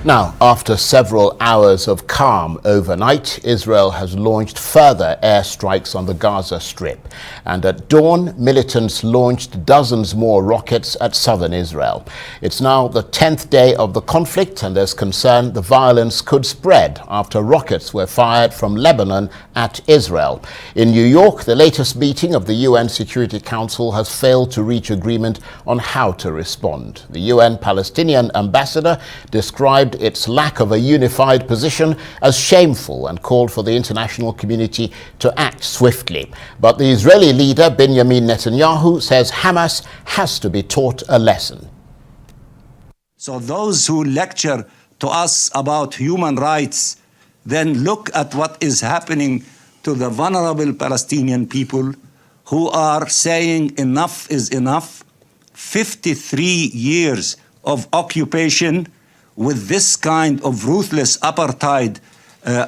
Now, after several hours of calm overnight, Israel has launched further airstrikes on the Gaza Strip. And at dawn, militants launched dozens more rockets at southern Israel. It's now the 10th day of the conflict, and there's concern the violence could spread after rockets were fired from Lebanon at Israel. In New York, the latest meeting of the UN Security Council has failed to reach agreement on how to respond. The UN Palestinian ambassador described its lack of a unified position as shameful and called for the international community to act swiftly. But the Israeli leader Benjamin Netanyahu says Hamas has to be taught a lesson. So those who lecture to us about human rights, then look at what is happening to the vulnerable Palestinian people who are saying enough is enough. 53 years of occupation with this kind of ruthless apartheid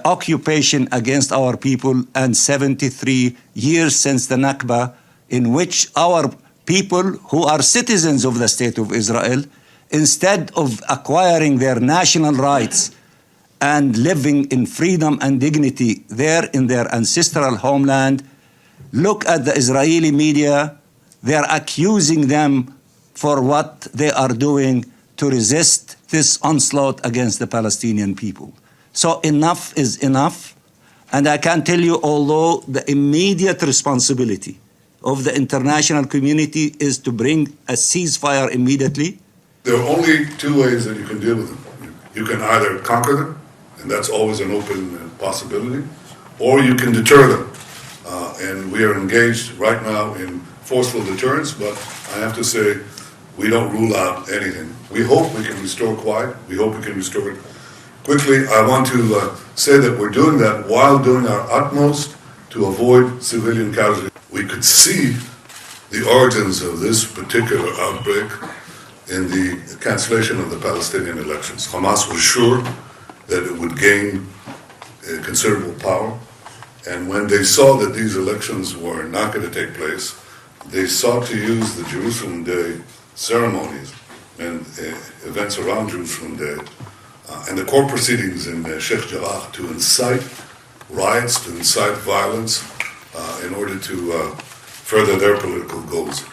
occupation against our people, and 73 years since the Nakba, in which our people who are citizens of the State of Israel, instead of acquiring their national rights and living in freedom and dignity there in their ancestral homeland, look at the Israeli media. They're accusing them for what they are doing to resist this onslaught against the Palestinian people. So enough is enough. And I can tell you, although the immediate responsibility of the international community is to bring a ceasefire immediately. There are only two ways that you can deal with them. You can either conquer them, and that's always an open possibility, or you can deter them. And we are engaged right now in forceful deterrence, but I have to say, we don't rule out anything. We hope we can restore quiet. We hope we can restore it quickly. I want to say that we're doing that while doing our utmost to avoid civilian casualties. We could see the origins of this particular outbreak in the cancellation of the Palestinian elections. Hamas was sure that it would gain considerable power. And when they saw that these elections were not going to take place, they sought to use the Jerusalem Day ceremonies and events around Jerusalem Day and the court proceedings in Sheikh Jarrah to incite riots, to incite violence in order to further their political goals.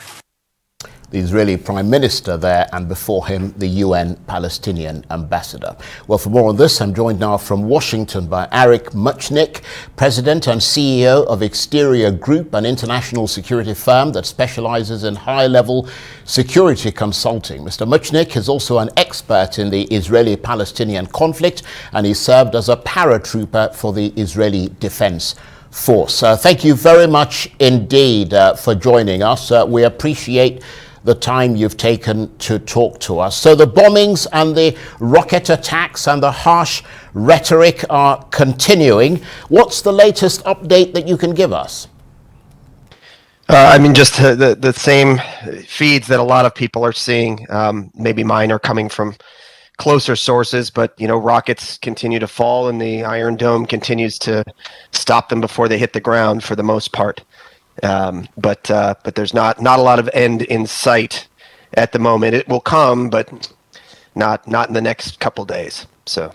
The Israeli Prime Minister there, and before him, the UN Palestinian ambassador. Well, for more on this, I'm joined now from Washington by Aric Mutchnick, President and CEO of Exterior Group, an international security firm that specializes in high-level security consulting. Mr. Mutchnick is also an expert in the Israeli-Palestinian conflict, and he served as a paratrooper for the Israeli Defense Force. Thank you very much indeed for joining us. We appreciate the time you've taken to talk to us. So the bombings and the rocket attacks and the harsh rhetoric are continuing. What's the latest update that you can give us? Just the same feeds that a lot of people are seeing. Maybe mine are coming from closer sources, but rockets continue to fall, and the Iron Dome continues to stop them before they hit the ground for the most part. But there's not a lot of end in sight at the moment. It will come, but not in the next couple days. So.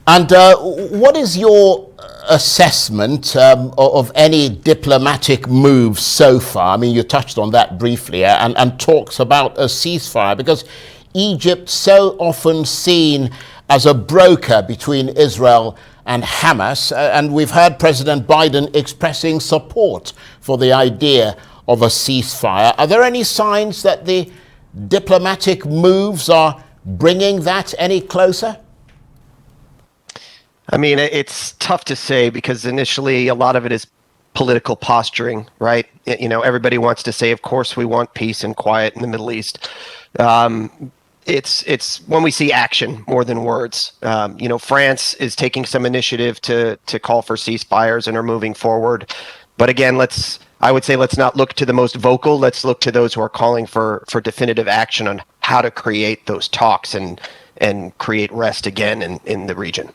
And what is your assessment of any diplomatic moves so far? I mean, you touched on that briefly, and talks about a ceasefire, because Egypt so often seen as a broker between Israel and Hamas, and we've heard President Biden expressing support for the idea of a ceasefire. Are there any signs that the diplomatic moves are bringing that any closer? I mean, it's tough to say, because initially a lot of it is political posturing, right? Everybody wants to say, of course, we want peace and quiet in the Middle East. It's when we see action more than words. France is taking some initiative to call for ceasefires and are moving forward. But again, I would say let's not look to the most vocal. Let's look to those who are calling for definitive action on how to create those talks and create rest again in the region.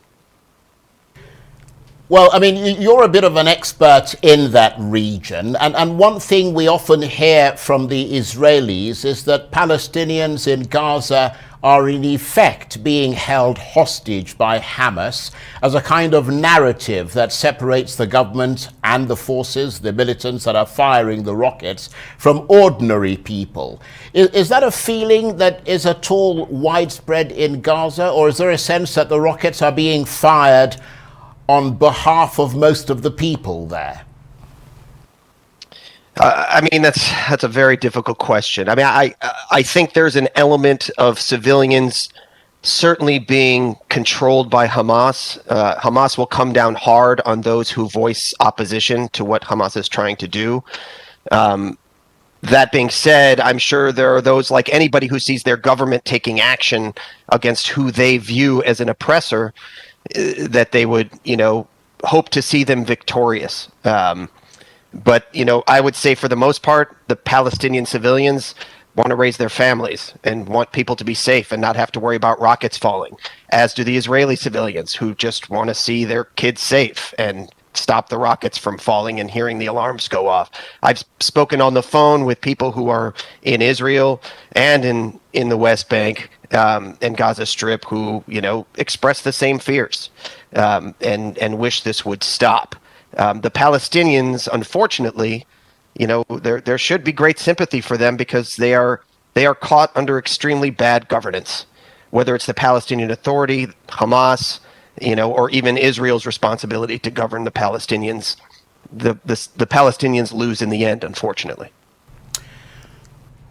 Well, I mean, you're a bit of an expert in that region. And one thing we often hear from the Israelis is that Palestinians in Gaza are in effect being held hostage by Hamas as a kind of narrative that separates the government and the forces, the militants that are firing the rockets, from ordinary people. Is that a feeling that is at all widespread in Gaza, or is there a sense that the rockets are being fired on behalf of most of the people there? I mean, that's a very difficult question. I mean, I think there's an element of civilians certainly being controlled by Hamas. Hamas will come down hard on those who voice opposition to what Hamas is trying to do. That being said, I'm sure there are those, like anybody who sees their government taking action against who they view as an oppressor, that they would, hope to see them victorious. But, I would say for the most part, the Palestinian civilians want to raise their families and want people to be safe and not have to worry about rockets falling, as do the Israeli civilians who just want to see their kids safe and stop the rockets from falling and hearing the alarms go off. I've spoken on the phone with people who are in Israel and in the West Bank and Gaza Strip who, express the same fears and wish this would stop. The Palestinians, unfortunately, there should be great sympathy for them because they are caught under extremely bad governance, whether it's the Palestinian Authority, Hamas, or even Israel's responsibility to govern the Palestinians. The Palestinians lose in the end, unfortunately.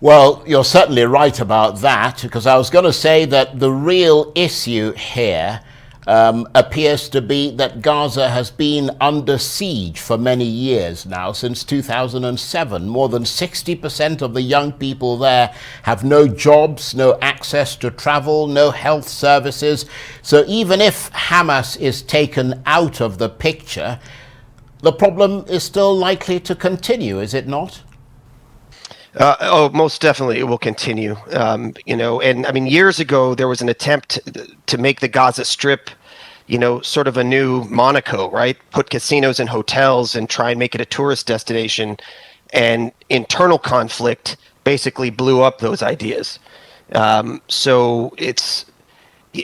Well, you're certainly right about that, because I was going to say that the real issue here appears to be that Gaza has been under siege for many years now, since 2007. More than 60% of the young people there have no jobs, no access to travel, no health services. So even if Hamas is taken out of the picture, the problem is still likely to continue, is it not? Most definitely it will continue. And I mean, years ago, there was an attempt to make the Gaza Strip, sort of a new Monaco, right? Put casinos and hotels and try and make it a tourist destination. And internal conflict basically blew up those ideas. So it's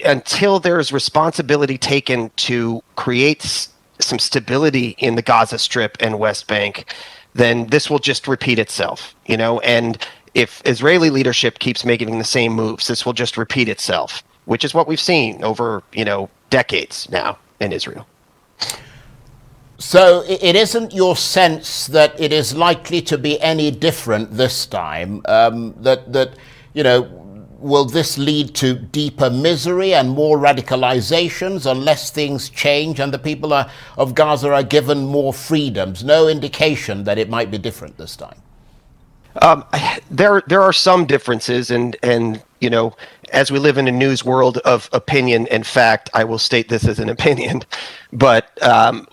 until there's responsibility taken to create some stability in the Gaza Strip and West Bank, then this will just repeat itself, and if Israeli leadership keeps making the same moves, this will just repeat itself, which is what we've seen over, decades now in Israel. So it isn't your sense that it is likely to be any different this time, will this lead to deeper misery and more radicalizations unless things change and the people of Gaza are given more freedoms? No indication that it might be different this time. There are some differences, and as we live in a news world of opinion and fact, I will state this as an opinion. But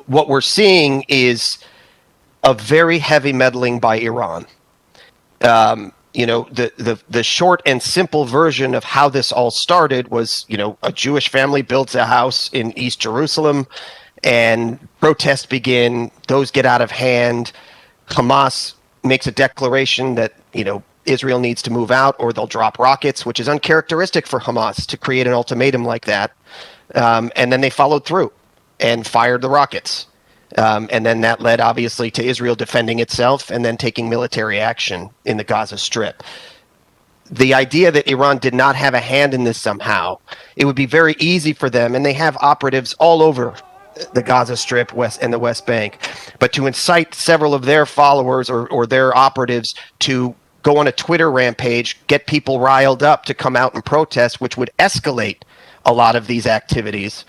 what we're seeing is a very heavy meddling by Iran. The short and simple version of how this all started was, a Jewish family builds a house in East Jerusalem and protests begin. Those get out of hand. Hamas makes a declaration that, Israel needs to move out or they'll drop rockets, which is uncharacteristic for Hamas to create an ultimatum like that. And then they followed through and fired the rockets. And then that led, obviously, to Israel defending itself and then taking military action in the Gaza Strip. The idea that Iran did not have a hand in this somehow, it would be very easy for them, and they have operatives all over the Gaza Strip and the West Bank, but to incite several of their followers or their operatives to go on a Twitter rampage, get people riled up to come out and protest, which would escalate a lot of these activities.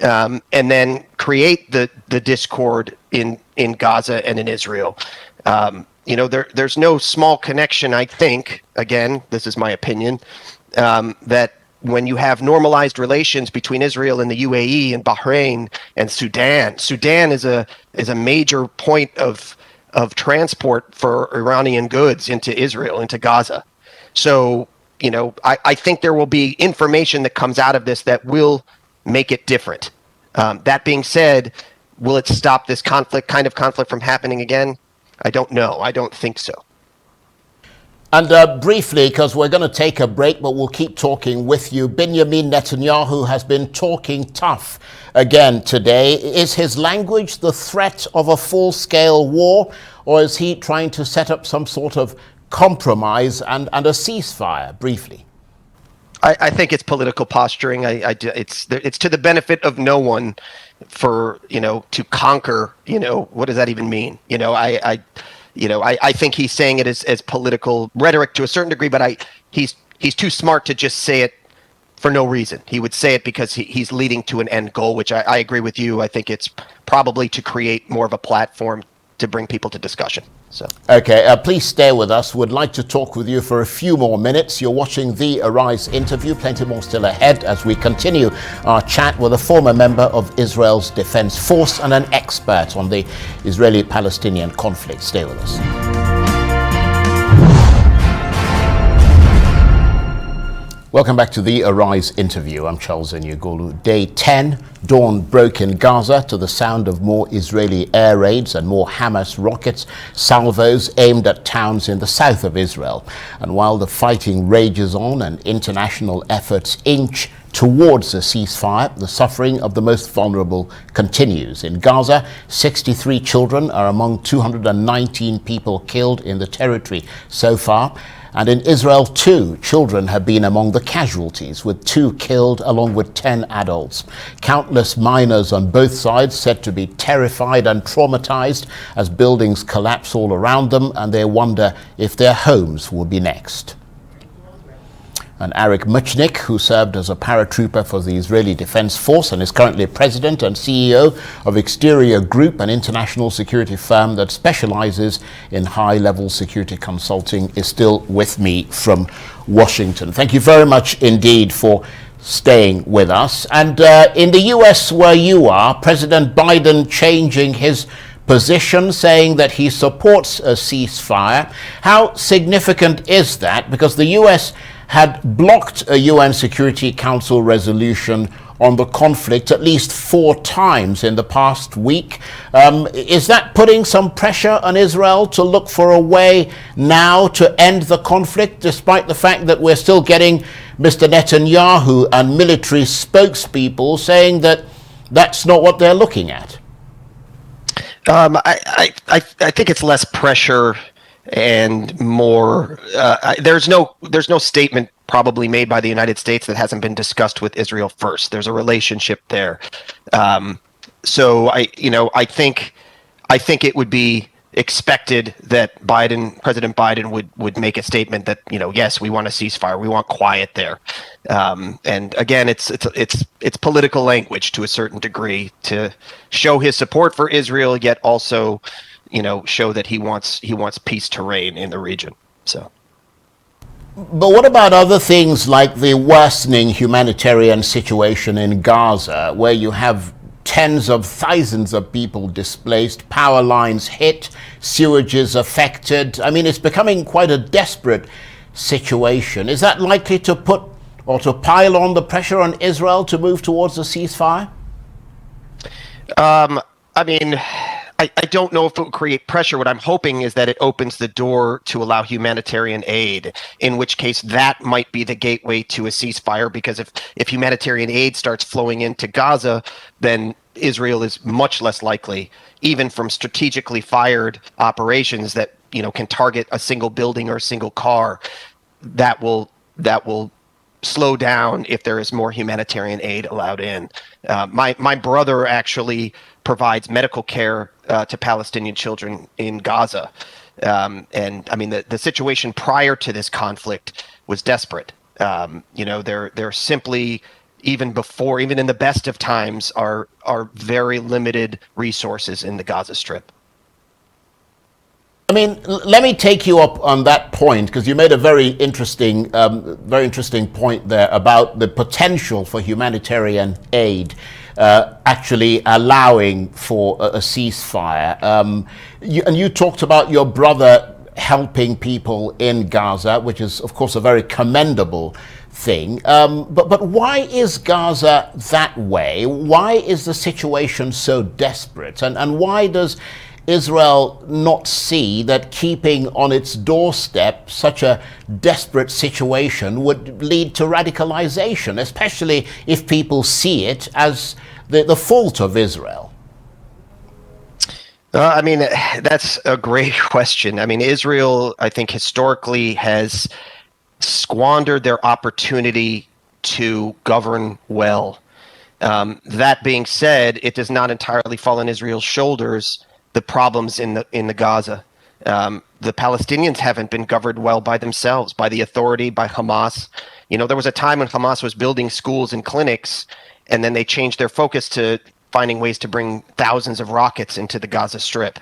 And then create the discord in Gaza and in Israel. There's no small connection, I think, again, this is my opinion, that when you have normalized relations between Israel and the UAE and Bahrain and Sudan is a major point of transport for Iranian goods into Israel, into Gaza. So, I think there will be information that comes out of this that will make it different. That being said, Will it stop this kind of conflict from happening again? I don't know. I don't think so. And briefly, because we're going to take a break, but we'll keep talking with you. Benjamin Netanyahu has been talking tough again today. Is his language the threat of a full-scale war, or is he trying to set up some sort of compromise and a ceasefire? Briefly. I think it's political posturing. It's to the benefit of no one for, to conquer, what does that even mean? I think he's saying it as political rhetoric to a certain degree, but he's too smart to just say it for no reason. He would say it because he's leading to an end goal, which I agree with you. I think it's probably to create more of a platform to bring people to discussion. So okay, please stay with us. Would like to talk with you for a few more minutes. You're watching the Arise interview. Plenty more still ahead as we continue our chat with a former member of Israel's Defense Force and an expert on the Israeli-Palestinian conflict. Stay with us. Welcome back to the Arise interview. I'm Charles Enyugolu. Day 10, dawn broke in Gaza to the sound of more Israeli air raids and more Hamas rockets, salvos aimed at towns in the south of Israel. And while the fighting rages on and international efforts inch towards a ceasefire, the suffering of the most vulnerable continues. In Gaza, 63 children are among 219 people killed in the territory so far. And in Israel, 2 children have been among the casualties, with 2 killed along with 10 adults. Countless minors on both sides said to be terrified and traumatized as buildings collapse all around them, and they wonder if their homes will be next. And Aric Mutchnick, who served as a paratrooper for the Israeli Defense Force and is currently president and CEO of Exterior Group, an international security firm that specializes in high-level security consulting, is still with me from Washington. Thank you very much indeed for staying with us. And in the US where you are, President Biden changing his position, saying that he supports a ceasefire. How significant is that? Because the US had blocked a UN Security Council resolution on the conflict at least 4 times in the past week. Is that putting some pressure on Israel to look for a way now to end the conflict, despite the fact that we're still getting Mr. Netanyahu and military spokespeople saying that that's not what they're looking at? I think it's less pressure and more. There's no statement probably made by the United States that hasn't been discussed with Israel first. There's a relationship there. So I think it would be expected that President Biden would make a statement that, yes, we want a ceasefire, we want quiet there. And again, it's political language to a certain degree to show his support for Israel, yet also show that he wants peace to reign in the region. So, but what about other things like the worsening humanitarian situation in Gaza, where you have tens of thousands of people displaced, power lines hit, sewages affected? I mean, it's becoming quite a desperate situation. Is that likely to put or to pile on the pressure on Israel to move towards a ceasefire? I don't know if it will create pressure. What I'm hoping is that it opens the door to allow humanitarian aid, in which case that might be the gateway to a ceasefire, because if humanitarian aid starts flowing into Gaza, then Israel is much less likely, even from strategically fired operations that can target a single building or a single car, that will slow down if there is more humanitarian aid allowed in. My brother actually provides medical care to Palestinian children in Gaza. And I mean, the situation prior to this conflict was desperate. There simply, even in the best of times, are very limited resources in the Gaza Strip. I mean, let me take you up on that point, because you made a very interesting point there about the potential for humanitarian aid actually allowing for a ceasefire. You talked about your brother helping people in Gaza, which is, of course, a very commendable thing. But why is Gaza that way? Why is the situation so desperate? And why does Israel not see that keeping on its doorstep such a desperate situation would lead to radicalization, especially if people see it as the fault of Israel? I mean, that's a great question. I mean, Israel, I think, historically has squandered their opportunity to govern well. That being said, it does not entirely fall on Israel's shoulders, the problems in the Gaza. The Palestinians haven't been governed well by themselves, by the authority, by Hamas. You know, there was a time when Hamas was building schools and clinics, and then they changed their focus to finding ways to bring thousands of rockets into the Gaza Strip.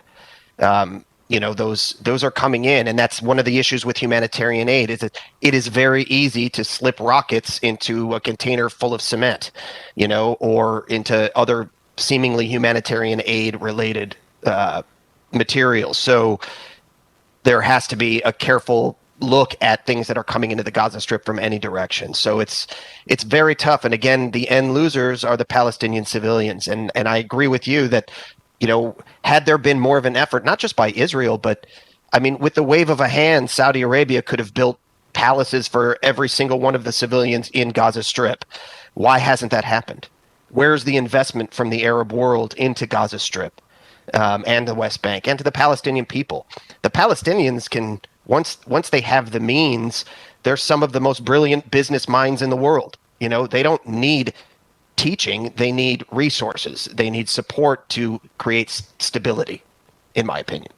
You know, those are coming in, and that's one of the issues with humanitarian aid, is that it is very easy to slip rockets into a container full of cement, you know, or into other seemingly humanitarian aid related materials. So there has to be a careful look at things that are coming into the Gaza Strip from any direction. So it's very tough. And again, the end losers are the Palestinian civilians. And I agree with you that, you know, had there been more of an effort, not just by Israel, but I mean, with the wave of a hand, Saudi Arabia could have built palaces for every single one of the civilians in Gaza Strip. Why hasn't that happened? Where's the investment from the Arab world into Gaza Strip and the West Bank and to the Palestinian people? The Palestinians can, once they have the means, they're some of the most brilliant business minds in the world. You know, they don't need teaching, they need resources, they need support to create stability, in my opinion.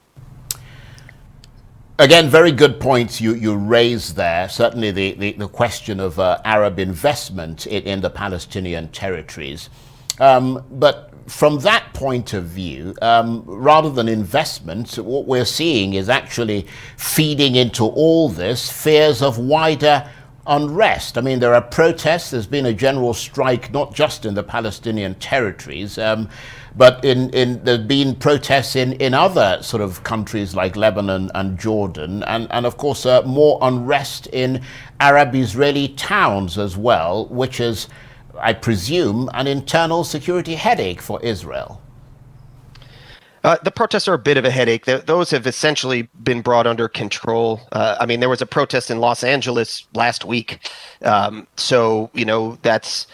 Again, very good points you raised there. Certainly the question of Arab investment in the Palestinian territories. But from that point of view, rather than investment, what we're seeing is actually feeding into all this fears of wider unrest. I mean, there are protests. There's been a general strike, not just in the Palestinian territories, but there's been protests in other sort of countries like Lebanon and Jordan, and of course more unrest in Arab-Israeli towns as well, which is, I presume, an internal security headache for Israel. The protests are a bit of a headache. Those have essentially been brought under control. I mean, there was a protest in Los Angeles last week. So, you know, that's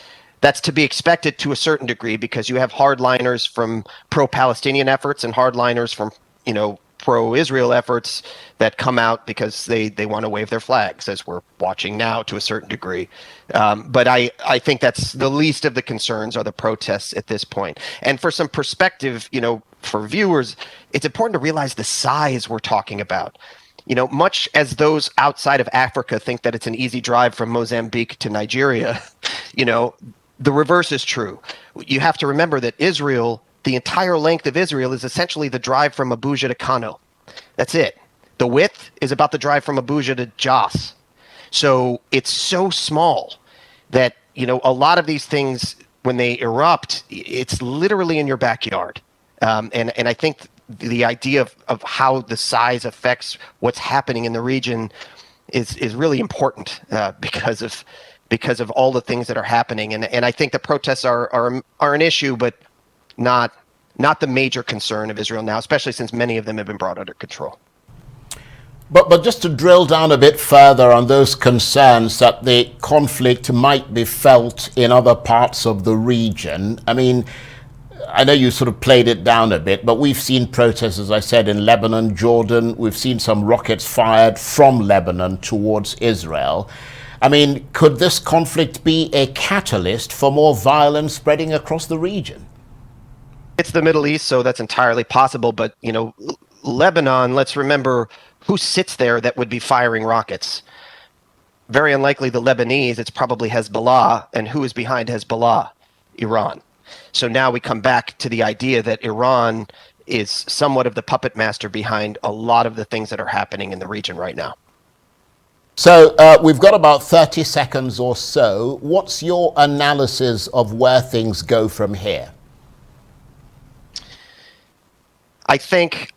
to be expected to a certain degree, because you have hardliners from pro-Palestinian efforts and hardliners from, you know, pro-Israel efforts that come out because they want to wave their flags, as we're watching now to a certain degree. But I think that's the least of the concerns, are the protests at this point. And for some perspective, you know, for viewers, it's important to realize the size we're talking about. You know, much as those outside of Africa think that it's an easy drive from Mozambique to Nigeria, you know, the reverse is true. You have to remember that Israel, the entire length of Israel, is essentially the drive from Abuja to Kano. That's it. The width is about the drive from Abuja to Jos. So it's so small that, you know, a lot of these things, when they erupt, it's literally in your backyard. And I think the idea of how the size affects what's happening in the region is really important because of all the things that are happening. And I think the protests are an issue, but not the major concern of Israel now, especially since many of them have been brought under control. But just to drill down a bit further on those concerns that the conflict might be felt in other parts of the region, I mean, I know you sort of played it down a bit, but we've seen protests, as I said, in Lebanon, Jordan. We've seen some rockets fired from Lebanon towards Israel. I mean, could this conflict be a catalyst for more violence spreading across the region? It's the Middle East, so that's entirely possible. But, you know, Lebanon, let's remember who sits there that would be firing rockets. Very unlikely the Lebanese. It's probably Hezbollah. And who is behind Hezbollah? Iran. So now we come back to the idea that Iran is somewhat of the puppet master behind a lot of the things that are happening in the region right now. So we've got about 30 seconds or so. What's your analysis of where things go from here? I think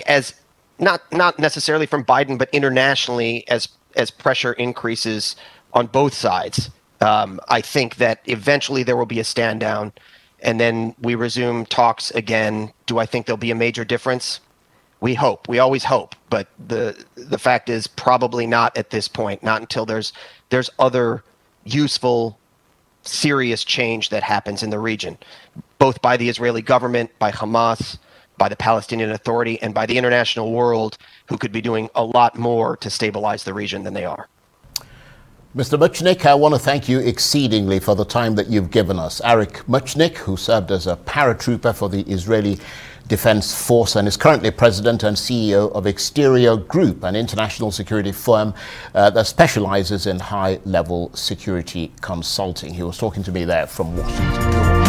as not necessarily from Biden, but internationally as pressure increases on both sides. I think that eventually there will be a stand down, and then we resume talks again. Do I think there'll be a major difference? We hope. We always hope, but the fact is probably not at this point. Not until there's other useful, serious change that happens in the region, both by the Israeli government, by Hamas, by the Palestinian Authority, and by the international world, who could be doing a lot more to stabilize the region than they are. Mr. Mutchnick, I want to thank you exceedingly for the time that you've given us. Aric Mutchnick, who served as a paratrooper for the Israeli Defense Force and is currently president and CEO of Exterior Group, an international security firm that specializes in high-level security consulting. He was talking to me there from Washington.